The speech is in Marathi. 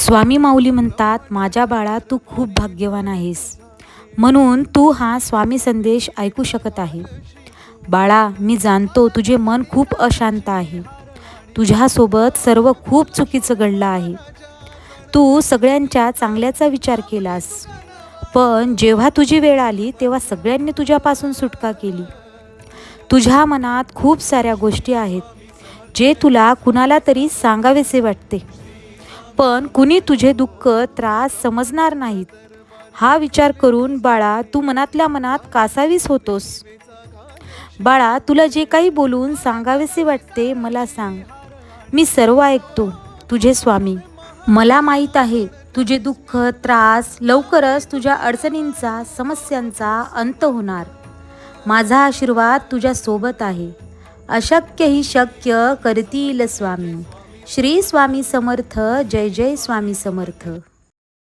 स्वामी माऊली म्हणतात, माझ्या बाळा तू खूप भाग्यवान आहेस, म्हणून तू हा स्वामी संदेश ऐकू शकत आहे. बाळा, मी जाणतो तुझे मन खूप अशांत आहे. तुझ्यासोबत सर्व खूप चुकीचं घडलं आहे. तू सगळ्यांच्या चांगल्याचा विचार केलास, पण जेव्हा तुझी वेळ आली तेव्हा सगळ्यांनी तुझ्यापासून सुटका केली. तुझ्या मनात खूप साऱ्या गोष्टी आहेत, जे तुला कुणाला तरी सांगावेसे वाटते, पण कुणी तुझे दुःख, त्रास समजणार नाहीत. हा विचार करून बाळा तू मनातल्या मनात कासावीस होतोस. बाळा, तुला जे काही बोलून सांगावेसे वाटते मला सांग. मी सर्व ऐकतो. तुझे स्वामी. मला माहीत आहे तुझे दुःख, त्रास लवकरच तुझ्या अडचणींचा, समस्यांचा अंत होणार. माझा आशीर्वाद तुझ्या सोबत आहे. अशक्य ही शक्य करतील स्वामी. श्री स्वामी समर्थ. जय जय स्वामी समर्थ.